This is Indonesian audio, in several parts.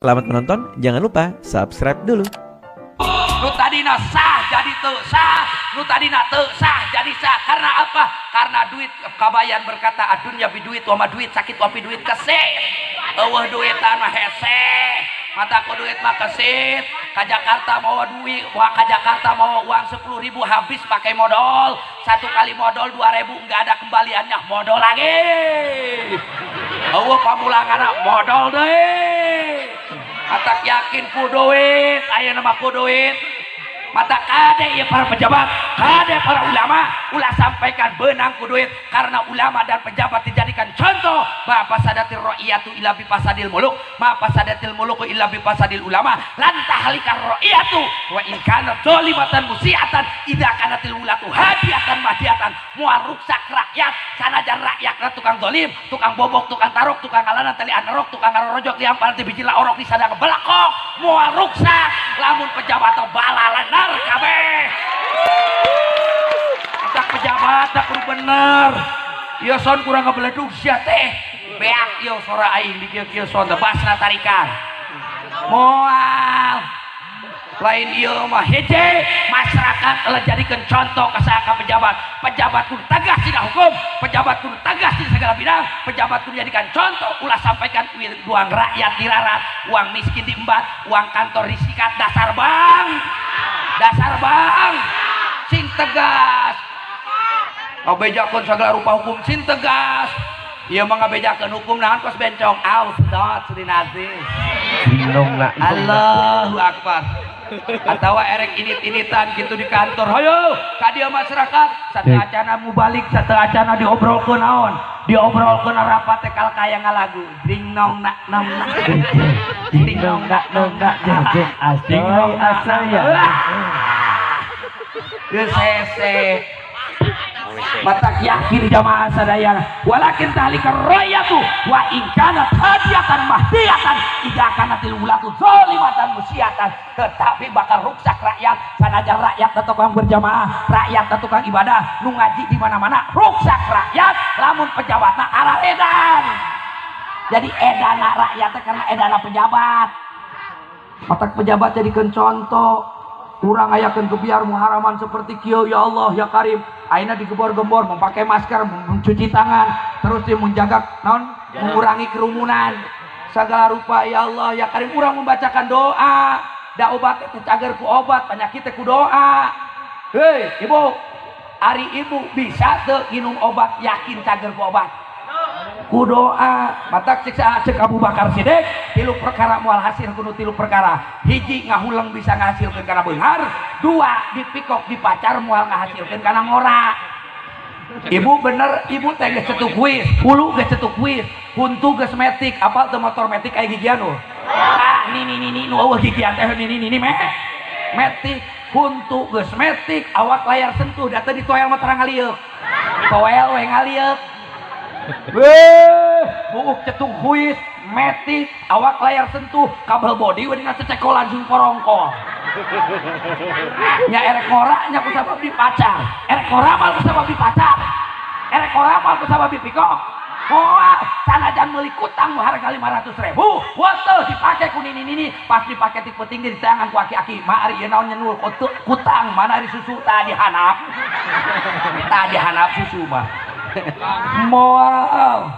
Selamat menonton, jangan lupa subscribe dulu. Nu tadina sah jadi teu sah, nu tadina teu sah jadi sah. Karena apa? Karena duit. Kabayan berkata adunya biduit wa duit sakit wapi duit kesit. Eueuh duitan mah hese. Mata ku duit mah kesit. Ka Jakarta bawa duit, ka Jakarta bawa uang 10.000 habis pakai modal. Satu kali modal 2.000 enggak ada kembaliannya, modal lagi. Eueuh pamulanganna modal deui. Matak yakin ku duit, aya nama ku duit. Mata kade ya para pejabat, kade para ulama, ulah sampaikan benang ku duit. Karena ulama dan pejabat dijadikan contoh. Ma fasadatil ra'iyatu illa bi fasadil muluk, ma fasadatil muluku illa bi fasadil ulama. Lan tahlikar ra'iyatu wa in kanat zalimatan musiatan idza kanatil ulatu hadiatan mahdiatan. Moal ruksak rakyat, sanajan rakyatna tukang zalim, tukang bobok, tukang taruk, tukang ngalanan tali anerok, tukang ngarorojok liampar ti biji la orok di sadang belakok. Moal ruksak lamun pejabat balalan kabeh. Ada pejabat tak perlu bener. Ieu son kurang ngabeledug sia teh. Beak ieu sora aing di kieu son teh basna tarikan. Moal lain ieu mah hiji masyarakat eueuh jadikeun contoh ka saha pejabat. Pejabat kudu tegas dina hukum, pejabat kudu tegas di segala bidang, pejabat kudu jadikan contoh. Ulah sampaikan uang rakyat dirarat, uang miskin diembat, uang kantor disikat. Dasar bang sing tegas ngabejakeun segala rupa hukum sing tegas. Ieu mah ngabejakeun hukum naon kos bencong sedot surinazis Allahu akbar. Atawa erek init-initan gitu di kantor. Hayo ka dieu masyarakat sateuah acana mubalik, sateuah acana diobrolkeun naon, diobrolkeun rapat teh kal kaya ngalagu ding nong nak nong nak ding nong nak nong nak jeung asaya geus hese. Matak yakin jamaah sadayana walakin tahlikar ra'yatu wa in kanat hadiatan mahdiyatan idza kanatil ulatu zalimatan musiatan. Tetapi bakal ruksak rakyat sanajan rakyat tukang berjamaah, rakyat tukang ibadah, nu ngaji di mana-mana ruksak rakyat lamun pejabatna arah edan. Jadi edana rakyat karena edana pejabat. Matak pejabat jadikeun contoh. Kurang ayakeun kebiar muharaman seperti kieu ya Allah ya Karim. Aina digembor-gembor, memakai masker, mencuci tangan, terus dia menjaga non mengurangi kerumunan segala rupa ya Allah ya Karim. Urang membacakan doa, da obat teh cager ku obat, penyakit teh ku doa. Hei ibu, ari ibu bisa teu minum obat yakin cager ku obat? Ku doa. Matak cek Abu Bakar Siddiq 3 perkara moal hasil kudu 3 perkara. Hiji ngahuleng bisa ngahasilkeun kana beunghar, 2 dipikok dipacar moal ngahasilkeun kana ngora. Ibu bener, ibu teh geus cetuk kuis, hulu geus cetuk kuis, huntu geus metik, apal teu motor metik aya gigian nu. Ah ni nu eueuh gigian teh ni metik, huntu geus metik, awak layar sentuh da teu ditoel mah terang ngalieup. Toel we ngalieup. Buuk cetung huis metik awak layar sentuh kabel body we dina cecekolan sung porongkol nya erek ngora nya ku sabab dipacar, erek ngora mal ku sabab dipacar, erek ngora mal ku sabab dipikok. Moal sanajan meuli kutang nu harga 500.000 weuh dipake ku nini pas dipake ti peuting di tangan ku aki-aki mah ari ieu naon nyenul kutang mana ari susu tah dihanap susu mah. Moal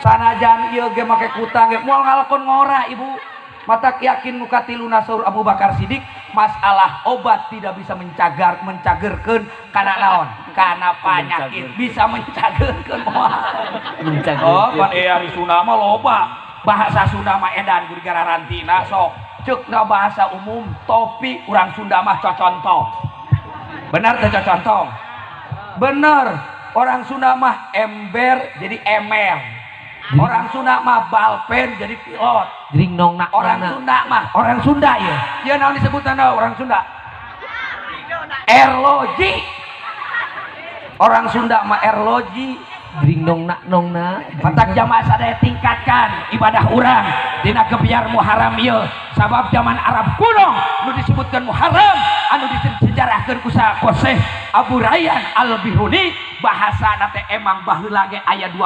sanajan ieu ge make kutang ge moal ngalakon ngora ibu. Matak yakin nu katiluna saur Abu Bakar Siddiq masalah obat tidak bisa mencagerkeun kana naon, kana panyakit bisa mencagerkeun moal. Oh pan ari Sunda mah loba bahasa Sunda mah edan kudu garantina sok ceukna bahasa umum topi urang Sunda mah cocontok. Benar teh cocontok? Bener. Orang Sunda mah ember jadi emer. Orang Sunda mah balpen jadi pilot. Dring nong nak. Orang Sunda ya. Dia naon disebutanna orang Sunda? Erloji. Orang Sunda mah erloji. Dring nong na. Patak jamaah sadaya tingkatkan ibadah urang dina kebiar Muharram ieu. Sabab zaman Arab kuno nu disebutkan Muharram anu disejarahkeun ku Syekh Abu Rayyan Al-Biruni bahasa nate emang baheula ge aya 12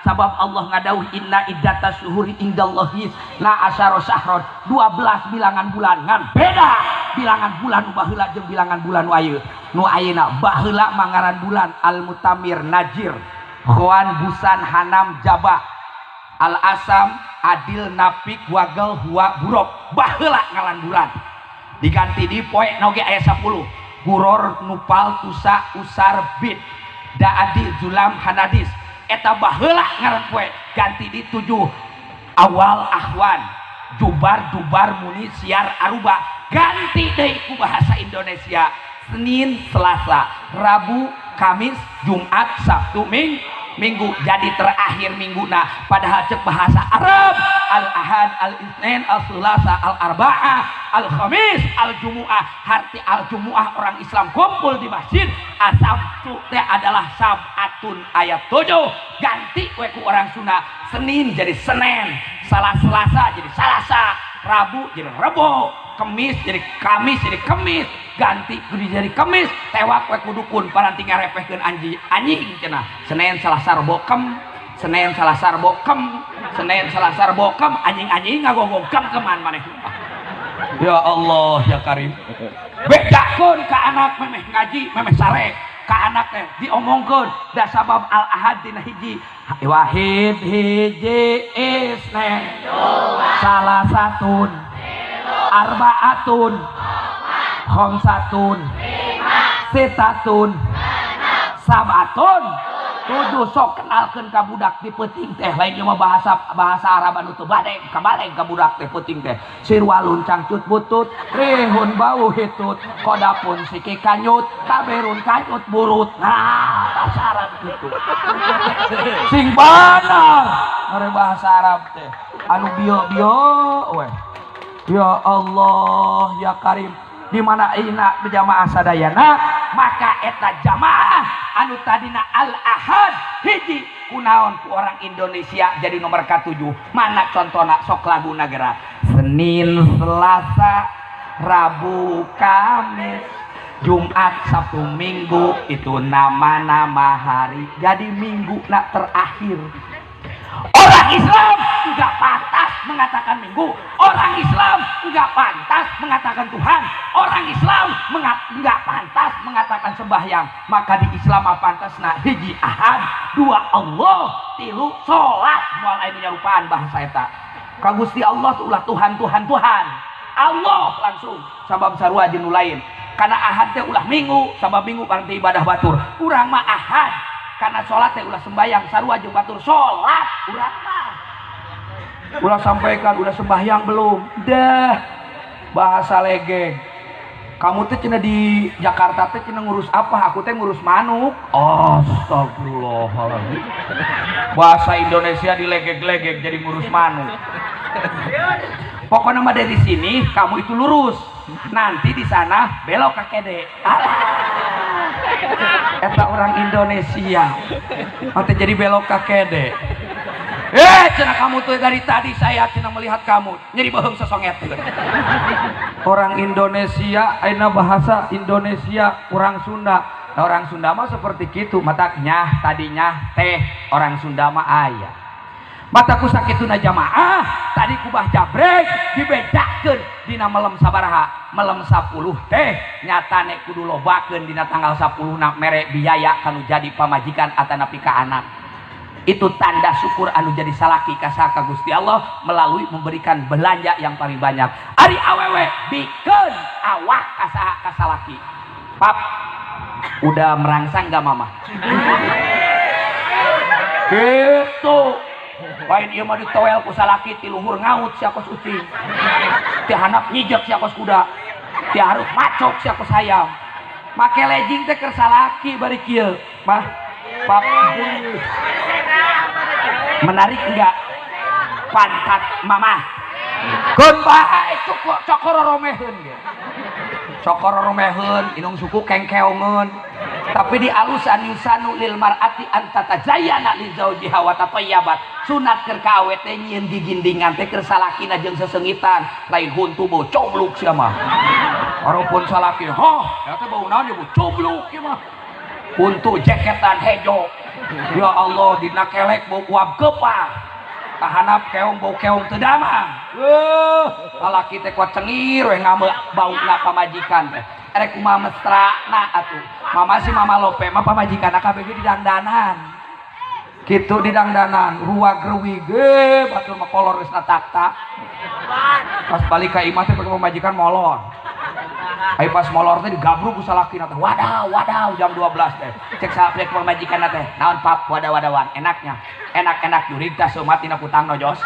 sabab Allah ngadauh inna iddatas syuhuri indallahi na asyara syahron 12 bilangan bulan ngan beda bilangan bulan nu baheula jeung bilangan bulan nu ayeuna baheula mangaran bulan al mutamir najir khoan busan hanam jabah al asam adil napik wagel huwa burok baheula ngaran bulan diganti di poe noge aya 10 guror nupal tusa usar bid daadi zulam hanadis eta baheula ngaran poe ganti di 7 awal ahwan jubar dubar muni siar aruba ganti deui ku bahasa Indonesia Senin Selasa Rabu Kamis Jumat Sabtu Minggu jadi terakhir mingguna padahal cek bahasa Arab al-ahad al-itsnain al-sulasa al-arba'ah al-khamis al-jumu'ah arti al-jumu'ah orang Islam kumpul di masjid asabtu teh adalah sabatun ayat 7 ganti we ku orang Sunda Senin jadi Senin Selasa jadi Salasa Rabu jadi Rebo Kemis jadi Kamis jadi Kemis ganti kudu jadi Kemis tewak we kudukun paranti ngarepehkeun anjing cenah Senin Selasa Rebo Kem Senin Selasa Rebo Kem Senin Selasa Rebo Kem anjing ngagonggong keman maneh ya Allah ya Karim bedakeun ka anak memeh ngaji memeh sare ka anak teh diomongkeun da sabab al ahad dina hiji wahid hiji isne salah satun arbaatun khamsatun sitatun sabatun 7 sok kenalkeun ka budak di peuting teh lain mah bahasa Arab anu teu bade kabaleng ka budak teh peuting teh sirwalun cangcut butut rihun bau hitut kodapun siki kanyut kaberun kanyut burut nah bahasa Arab gitu sing bener mere bahasa Arab teh anu bio we ya Allah ya Karim di mana ayeuna berjamaah sadayana maka eta jamaah anu tadina al ahad hiji kunaon ku orang Indonesia jadi nomor ke-7 mana contohna sok lagu nagara Senin Selasa Rabu Kamis Jumat Sabtu Minggu itu nama-nama hari jadi minggu nak terakhir. Orang Islam enggak pantas mengatakan minggu, orang Islam enggak pantas mengatakan Tuhan, orang Islam enggak pantas mengatakan sembahyang. Maka di Islam apa pantasna hiji ahad, 2 Allah, 3 salat. Moal aya nyarupaan bahasa eta. Ka Gusti Allah tuh ulah Tuhan. Allah langsung sabab sarua jeung nu lain. Karena ahad teh ulah minggu, sabab minggu berarti ibadah batur. Urang mah ahad karena sholat teh ulah sembahyang sarua jeung batur sholat urang mah ulah sampaikan udah sembahyang belum dah bahasa legeng kamu teh cenah di Jakarta teh cenah ngurus apa aku teh ngurus manuk astagfirullahaladzim bahasa Indonesia dilegeg-legeg jadi ngurus manuk pokoknya mah dari sini kamu itu lurus nanti di sana belok ke kede eta orang Indonesia nanti jadi belok ke kede cenah kamu tuh dari tadi saya cenah melihat kamu nyeri beheung sesonget orang Indonesia ayeuna bahasa Indonesia orang Sunda nah, orang Sunda mah seperti kitu mataknya tadinya teh orang Sunda mah aya mataku sakituna jamaah tadi kubah jabrek dibedakeun dina malam sabaraha malam 10 teh nyatane kudu lobakeun dina tanggal 10 na mere biaya kanu jadi pamajikan atanapi ka anak itu tanda syukur anu jadi salaki ka Gusti Allah melalui memberikan belanja yang paling banyak ari awewe bikeun awak ka salaki pap udah merangsang gak mama gitu lain ieu mah ditoel ku salaki ti luhur ngaut sia kos ucing ti handap nyijek sia kos kuda ti hareup macok sia kos hayam make lejing teh keur salaki bari kieu mah pap menarik enggak pantat mama keun bae cokororomeheun ge cokororomeheun inung suku kengkeongeun tapi di alusan yusanu lil mar'ati antata jayana li zaujiha wa tatayyabat sunat keur ka awet teh nyieun gigindingan teh keur salakina jeung sesengitan lain huntu bau cobluk sia mah walaupun salaki eta bau naon ya bau cobluk ieu mah huntu jeketan hejo Ya Allah, dina kelek bau uap gepa. Kahanap keong bau keong teu damang. Lalaki teh kuat cengir we ngame bauna pamajikan teh. Erek kumaha mesrana atuh. Mama si mama lope mah pamajikanna kabeh di dangdanan. Kitu di dangdanan, ruag reuwig ge batur mah kolor geus natak-tak. Pas balik ka imah teh pamajikan molor. Ai pas molor teh digabruk ku salakina teh. Wadaw, wadaw jam 12 teh. Cek saprek pamajikanna teh. Naon pap wadaw-wadawan enaknya. Enak-enak jurig tah seumat tina putang nojos.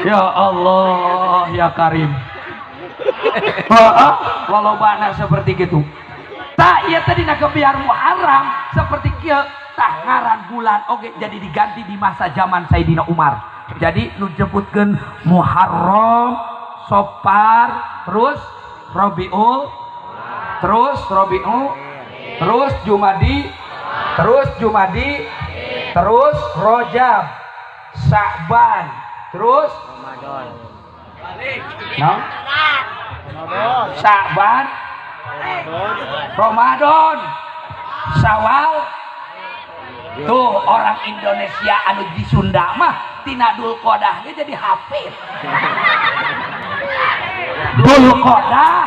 Ya Allah, ya Karim. Walobana seperti gitu. Tak ieu teh dina kebiar Muharram seperti kieu tah ngaran bulan oge jadi diganti di masa zaman Sayyidina Umar. Jadi nu jemputkeun Muharram, Sofar, terus Rabiul, terus Rabiul, terus Jumadi, terus Rajab, Sya'ban, terus Ramadan. Sya'ban, Ramadan, Syawal. Tuh orang Indonesia anu di Sunda mah tina Dulqodah dia jadi hafid. Dulqodah